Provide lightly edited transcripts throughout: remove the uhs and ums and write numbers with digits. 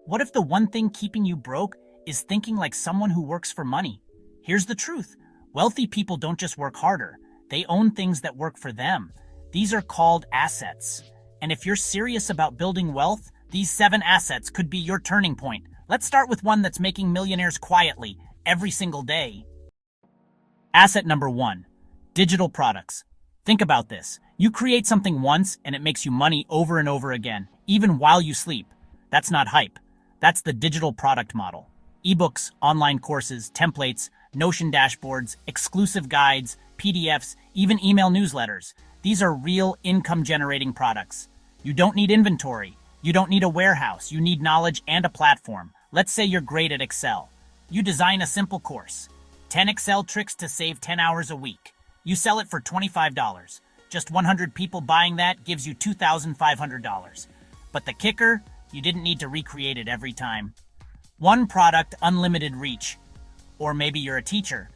What if the one thing keeping you broke is thinking like someone who works for money? Here's the truth. Wealthy people don't just work harder. They own things that work for them. These are called assets. And if you're serious about building wealth, these 7 assets could be your turning point. Let's start with one that's making millionaires quietly every single day. Asset number 1, digital products. Think about this. You create something once and it makes you money over and over again, even while you sleep. That's not hype. That's the digital product model. Ebooks, online courses, templates, Notion dashboards, exclusive guides, PDFs, even email newsletters. These are real income-generating products. You don't need inventory. You don't need a warehouse. You need knowledge and a platform. Let's say you're great at Excel. You design a simple course. 10 Excel tricks to save 10 hours a week. You sell it for $25. Just 100 people buying that gives you $2,500. But the kicker, you didn't need to recreate it every time. One product, unlimited reach. Or maybe you're a teacher.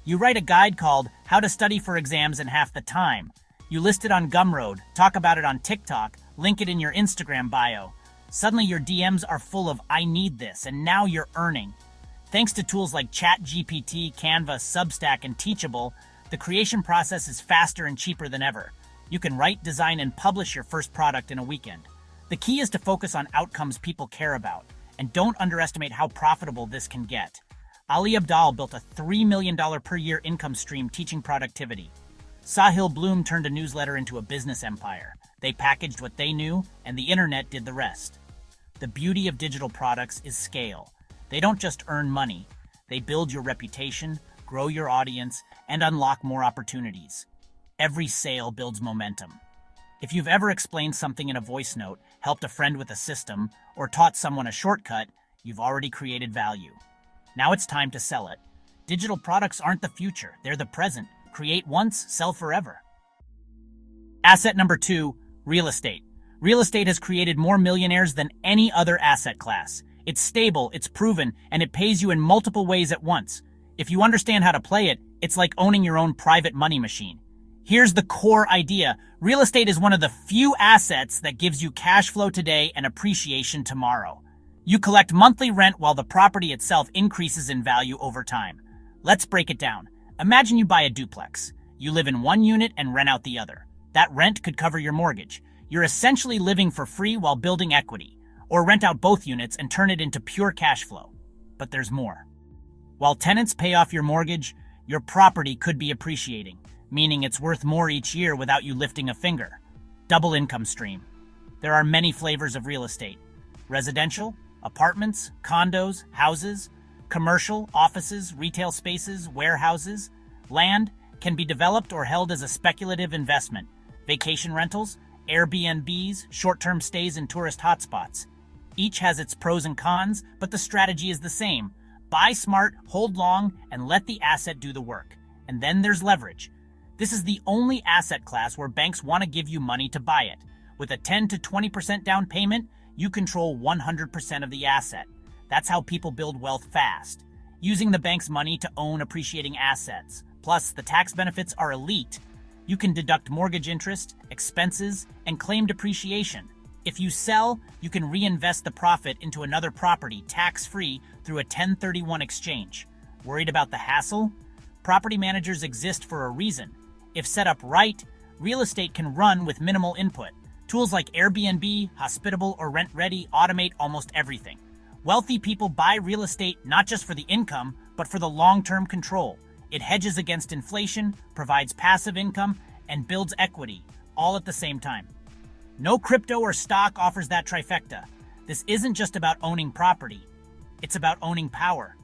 You write a guide called How to Study for Exams in Half the Time. You list it on Gumroad, talk about it on TikTok, link it in your Instagram bio. Suddenly your DMs are full of I need this, and now you're earning. Thanks to tools like ChatGPT, Canva, Substack, and Teachable, the creation process is faster and cheaper than ever. You can write, design, and publish your first product in a weekend. The key is to focus on outcomes people care about, and don't underestimate how profitable this can get. Ali Abdaal built a $3 million per year income stream teaching productivity. Sahil Bloom turned a newsletter into a business empire. They packaged what they knew, and the internet did the rest. The beauty of digital products is scale. They don't just earn money. They build your reputation, grow your audience, and unlock more opportunities. Every sale builds momentum. If you've ever explained something in a voice note, helped a friend with a system, or taught someone a shortcut, you've already created value. Now it's time to sell it. Digital products aren't the future, they're the present. Create once, sell forever. Asset number 2, real estate. Real estate has created more millionaires than any other asset class. It's stable, it's proven, and it pays you in multiple ways at once. If you understand how to play it, it's like owning your own private money machine. Here's the core idea. Real estate is one of the few assets that gives you cash flow today and appreciation tomorrow. You collect monthly rent while the property itself increases in value over time. Let's break it down. Imagine you buy a duplex. You live in one unit and rent out the other. That rent could cover your mortgage. You're essentially living for free while building equity. Or rent out both units and turn it into pure cash flow. But there's more. While tenants pay off your mortgage, your property could be appreciating, meaning it's worth more each year without you lifting a finger. Double income stream. There are many flavors of real estate. Residential, apartments, condos, houses, commercial, offices, retail spaces, warehouses. Land can be developed or held as a speculative investment. Vacation rentals, Airbnbs, short-term stays in tourist hotspots. Each has its pros and cons, but the strategy is the same. Buy smart, hold long, and let the asset do the work. And then there's leverage. This is the only asset class where banks want to give you money to buy it. With a 10 to 20% down payment, you control 100% of the asset. That's how people build wealth fast. Using the bank's money to own appreciating assets. Plus, the tax benefits are elite. You can deduct mortgage interest, expenses, and claim depreciation. If you sell, you can reinvest the profit into another property tax-free through a 1031 exchange. Worried about the hassle? Property managers exist for a reason. If set up right, real estate can run with minimal input. Tools like Airbnb, Hospitable, or Rent Ready automate almost everything. Wealthy people buy real estate not just for the income, but for the long-term control. It hedges against inflation, provides passive income, and builds equity, all at the same time. No crypto or stock offers that trifecta. This isn't just about owning property. It's about owning power.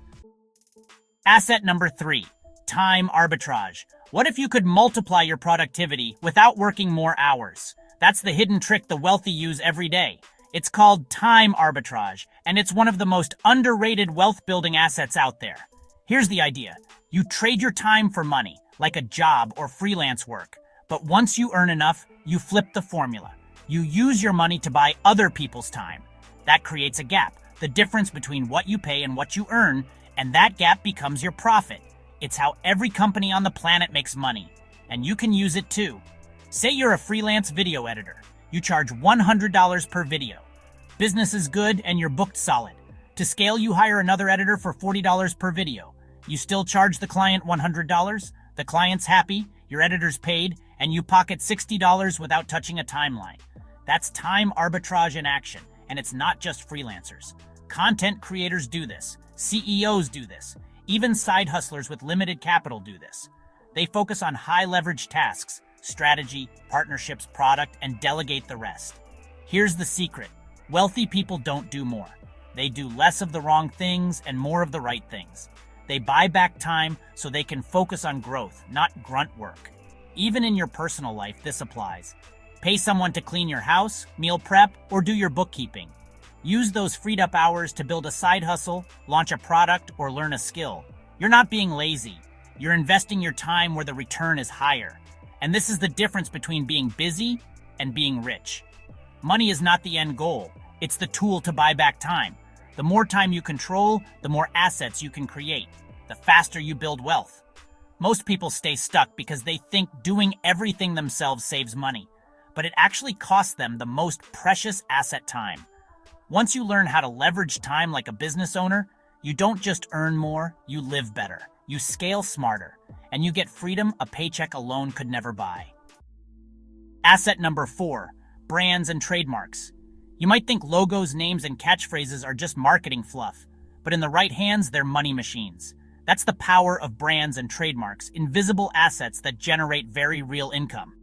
Asset number 3, time arbitrage. What if you could multiply your productivity without working more hours? That's the hidden trick the wealthy use every day. It's called time arbitrage, and it's one of the most underrated wealth-building assets out there. Here's the idea. You trade your time for money, like a job or freelance work. But once you earn enough, you flip the formula. You use your money to buy other people's time. That creates a gap, the difference between what you pay and what you earn, and that gap becomes your profit. It's how every company on the planet makes money, and you can use it too. Say you're a freelance video editor. You charge $100 per video. Business is good and you're booked solid. To scale, you hire another editor for $40 per video. You still charge the client $100, the client's happy, your editor's paid, and you pocket $60 without touching a timeline. That's time arbitrage in action, and it's not just freelancers. Content creators do this. CEOs do this. Even side hustlers with limited capital do this. They focus on high-leverage tasks, strategy, partnerships, product, and delegate the rest. Here's the secret. Wealthy people don't do more. They do less of the wrong things and more of the right things. They buy back time so they can focus on growth, not grunt work. Even in your personal life, this applies. Pay someone to clean your house, meal prep, or do your bookkeeping. Use those freed up hours to build a side hustle, launch a product, or learn a skill. You're not being lazy. You're investing your time where the return is higher. And this is the difference between being busy and being rich. Money is not the end goal. It's the tool to buy back time. The more time you control, the more assets you can create. The faster you build wealth. Most people stay stuck because they think doing everything themselves saves money, but it actually costs them the most precious asset, time. Once you learn how to leverage time like a business owner, you don't just earn more, you live better. You scale smarter, and you get freedom a paycheck alone could never buy. Asset number 4, brands and trademarks. You might think logos, names, and catchphrases are just marketing fluff, but in the right hands, they're money machines. That's the power of brands and trademarks, invisible assets that generate very real income.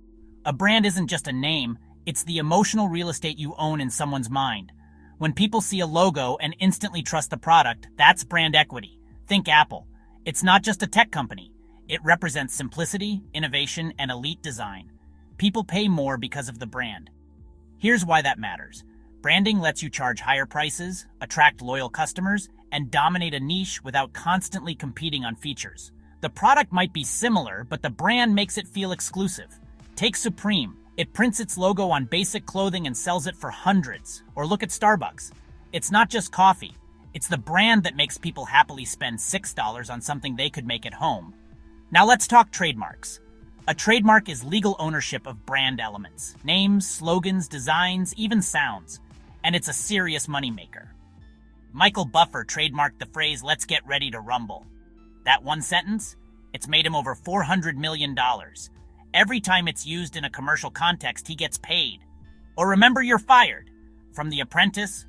A brand isn't just a name, it's the emotional real estate you own in someone's mind. When people see a logo and instantly trust the product, that's brand equity. Think Apple. It's not just a tech company. It represents simplicity, innovation, and elite design. People pay more because of the brand. Here's why that matters. Branding lets you charge higher prices, attract loyal customers, and dominate a niche without constantly competing on features. The product might be similar, but the brand makes it feel exclusive. Take Supreme. It prints its logo on basic clothing and sells it for hundreds. Or look at Starbucks. It's not just coffee. It's the brand that makes people happily spend $6 on something they could make at home. Now let's talk trademarks. A trademark is legal ownership of brand elements, names, slogans, designs, even sounds. And it's a serious moneymaker. Michael Buffer trademarked the phrase, "Let's get ready to rumble." That one sentence, it's made him over $400 million. Every time it's used in a commercial context, he gets paid. Or remember, you're fired. From The Apprentice,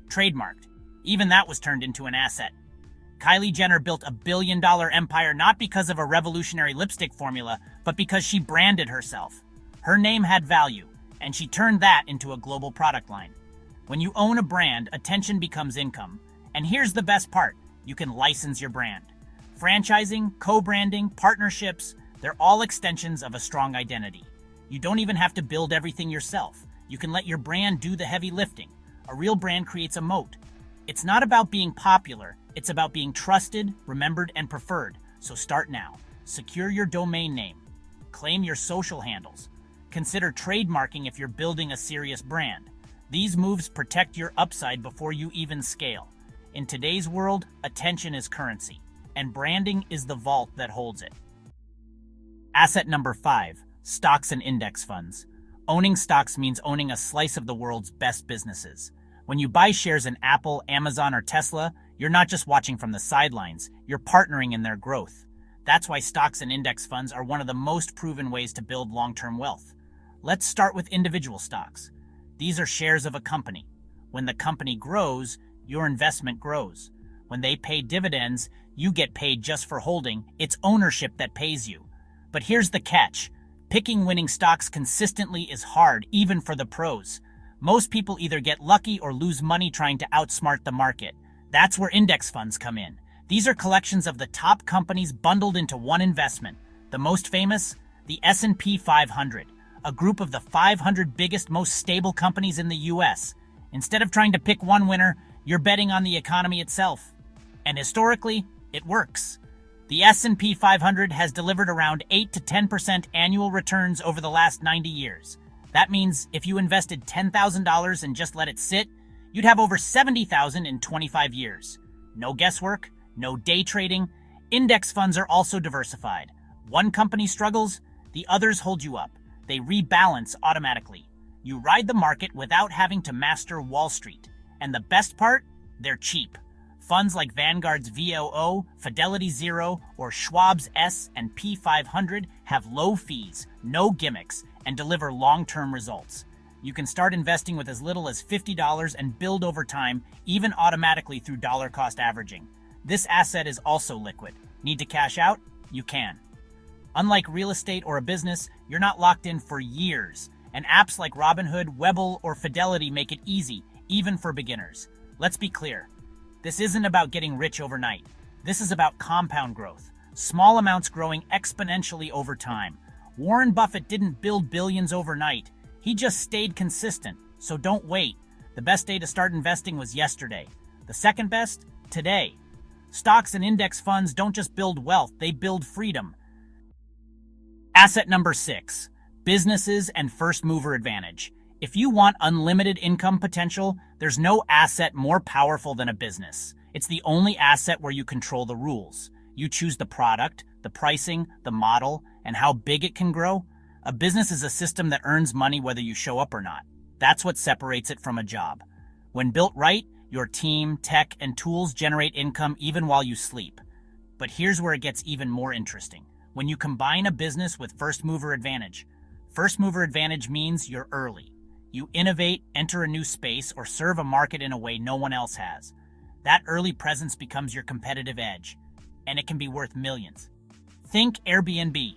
trademarked. Even that was turned into an asset. Kylie Jenner built a billion-dollar empire not because of a revolutionary lipstick formula, but because she branded herself. Her name had value, and she turned that into a global product line. When you own a brand, attention becomes income. And here's the best part, you can license your brand. Franchising, co-branding, partnerships, they're all extensions of a strong identity. You don't even have to build everything yourself. You can let your brand do the heavy lifting. A real brand creates a moat. It's not about being popular, it's about being trusted, remembered, and preferred. So start now. Secure your domain name. Claim your social handles. Consider trademarking if you're building a serious brand. These moves protect your upside before you even scale. In today's world, attention is currency, and branding is the vault that holds it. Asset number 5, stocks and index funds. Owning stocks means owning a slice of the world's best businesses. When you buy shares in Apple, Amazon, or Tesla, you're not just watching from the sidelines, you're partnering in their growth. That's why stocks and index funds are one of the most proven ways to build long-term wealth. Let's start with individual stocks. These are shares of a company. When the company grows, your investment grows. When they pay dividends, you get paid just for holding. It's ownership that pays you. But here's the catch. Picking winning stocks consistently is hard, even for the pros. Most people either get lucky or lose money trying to outsmart the market. That's where index funds come in. These are collections of the top companies bundled into one investment. The most famous? The S&P 500, a group of the 500 biggest, most stable companies in the US. Instead of trying to pick one winner, you're betting on the economy itself. And historically, it works. The S&P 500 has delivered around 8 to 10% annual returns over the last 90 years. That means if you invested $10,000 and just let it sit, you'd have over $70,000 in 25 years. No guesswork, no day trading. Index funds are also diversified. One company struggles, the others hold you up. They rebalance automatically. You ride the market without having to master Wall Street. And the best part? They're cheap. Funds like Vanguard's VOO, Fidelity Zero, or Schwab's S&P 500 have low fees, no gimmicks, and deliver long-term results. You can start investing with as little as $50 and build over time, even automatically through dollar cost averaging. This asset is also liquid. Need to cash out? You can. Unlike real estate or a business, you're not locked in for years, and apps like Robinhood, Webull, or Fidelity make it easy, even for beginners. Let's be clear. This isn't about getting rich overnight. This is about compound growth, small amounts growing exponentially over time. Warren Buffett didn't build billions overnight. He just stayed consistent, so don't wait. The best day to start investing was yesterday. The second best? Today. Stocks and index funds don't just build wealth, they build freedom. Asset number 6, businesses and first mover advantage. If you want unlimited income potential, there's no asset more powerful than a business. It's the only asset where you control the rules. You choose the product, the pricing, the model, and how big it can grow. A business is a system that earns money whether you show up or not. That's what separates it from a job. When built right, your team, tech, and tools generate income even while you sleep. But here's where it gets even more interesting. When you combine a business with first mover advantage. First mover advantage means you're early. You innovate, enter a new space, or serve a market in a way no one else has. That early presence becomes your competitive edge, and it can be worth millions. Think Airbnb.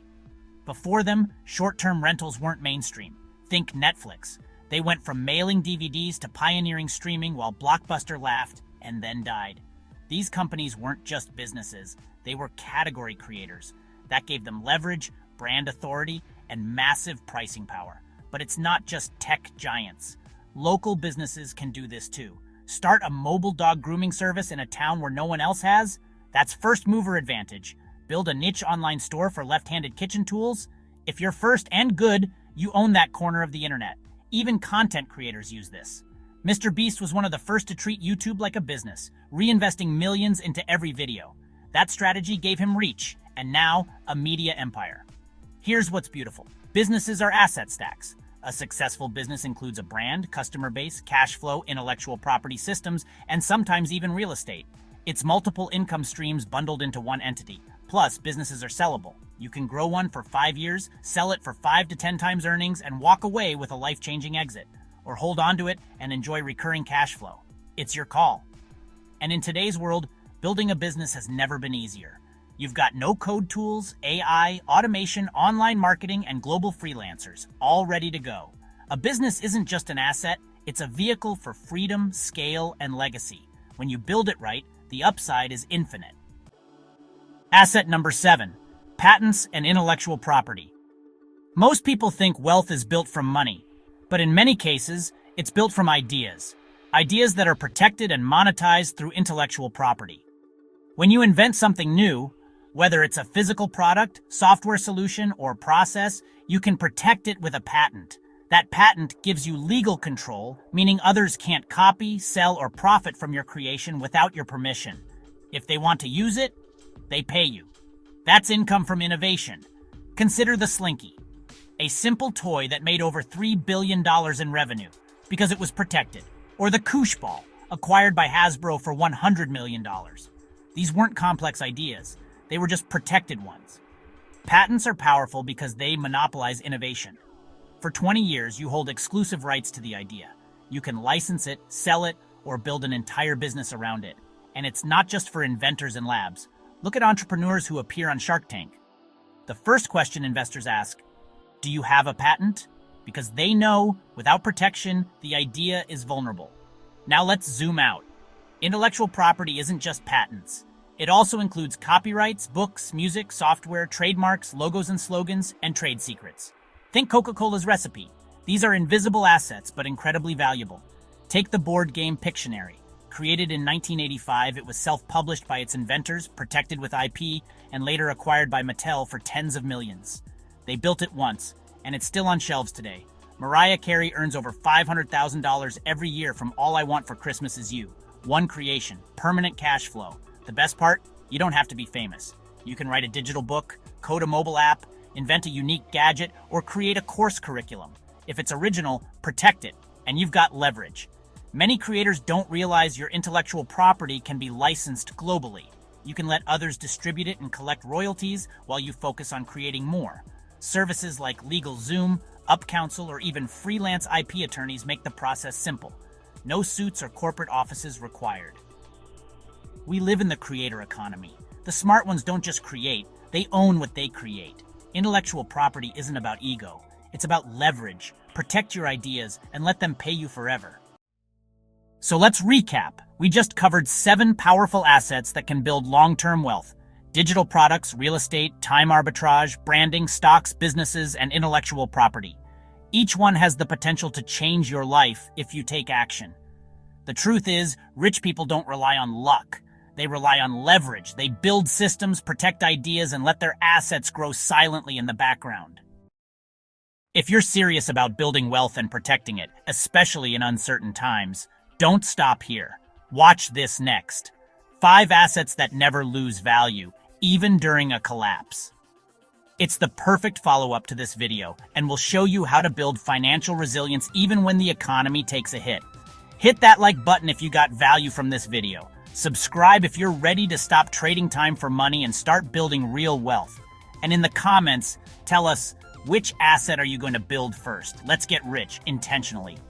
Before them, short-term rentals weren't mainstream. Think Netflix. They went from mailing DVDs to pioneering streaming while Blockbuster laughed and then died. These companies weren't just businesses, they were category creators. That gave them leverage, brand authority, and massive pricing power. But it's not just tech giants. Local businesses can do this too. Start a mobile dog grooming service in a town where no one else has? That's first mover advantage. Build a niche online store for left-handed kitchen tools? If you're first and good, you own that corner of the internet. Even content creators use this. Mr. Beast was one of the first to treat YouTube like a business, reinvesting millions into every video. That strategy gave him reach, and now a media empire. Here's what's beautiful. Businesses are asset stacks. A successful business includes a brand, customer base, cash flow, intellectual property systems, and sometimes even real estate. It's multiple income streams bundled into one entity. Plus, businesses are sellable. You can grow one for 5 years, sell it for 5 to 10 times earnings, and walk away with a life-changing exit. Or hold onto it and enjoy recurring cash flow. It's your call. And in today's world, building a business has never been easier. You've got no-code tools, AI, automation, online marketing, and global freelancers, all ready to go. A business isn't just an asset, it's a vehicle for freedom, scale, and legacy. When you build it right, the upside is infinite. Asset number 7, patents and intellectual property. Most people think wealth is built from money, but in many cases, it's built from ideas. Ideas that are protected and monetized through intellectual property. When you invent something new, whether it's a physical product, software solution, or process, you can protect it with a patent. That patent gives you legal control, meaning others can't copy, sell, or profit from your creation without your permission. If they want to use it, they pay you. That's income from innovation. Consider the Slinky, a simple toy that made over $3 billion in revenue because it was protected. Or the Koosh ball, acquired by Hasbro for $100 million. These weren't complex ideas. They were just protected ones. Patents are powerful because they monopolize innovation. For 20 years, you hold exclusive rights to the idea. You can license it, sell it, or build an entire business around it. And it's not just for inventors and labs. Look at entrepreneurs who appear on Shark Tank. The first question investors ask, do you have a patent? Because they know, without protection, the idea is vulnerable. Now let's zoom out. Intellectual property isn't just patents. It also includes copyrights, books, music, software, trademarks, logos and slogans, and trade secrets. Think Coca-Cola's recipe. These are invisible assets, but incredibly valuable. Take the board game Pictionary. Created in 1985, it was self-published by its inventors, protected with IP, and later acquired by Mattel for tens of millions. They built it once, and it's still on shelves today. Mariah Carey earns over $500,000 every year from All I Want for Christmas Is You. One creation, permanent cash flow. The best part? You don't have to be famous. You can write a digital book, code a mobile app, invent a unique gadget, or create a course curriculum. If it's original, protect it, and you've got leverage. Many creators don't realize your intellectual property can be licensed globally. You can let others distribute it and collect royalties while you focus on creating more. Services like LegalZoom, UpCounsel, or even freelance IP attorneys make the process simple. No suits or corporate offices required. We live in the creator economy. The smart ones don't just create, they own what they create. Intellectual property isn't about ego. It's about leverage. Protect your ideas and let them pay you forever. So let's recap. We just covered 7 powerful assets that can build long-term wealth. Digital products, real estate, time arbitrage, branding, stocks, businesses, and intellectual property. Each one has the potential to change your life if you take action. The truth is, rich people don't rely on luck. They rely on leverage. They build systems, protect ideas, and let their assets grow silently in the background. If you're serious about building wealth and protecting it, especially in uncertain times, don't stop here. Watch this next. 5 assets that never lose value, even during a collapse. It's the perfect follow-up to this video, and will show you how to build financial resilience even when the economy takes a hit. Hit that like button if you got value from this video. Subscribe if you're ready to stop trading time for money and start building real wealth. And in the comments, tell us, which asset are you going to build first? Let's get rich intentionally.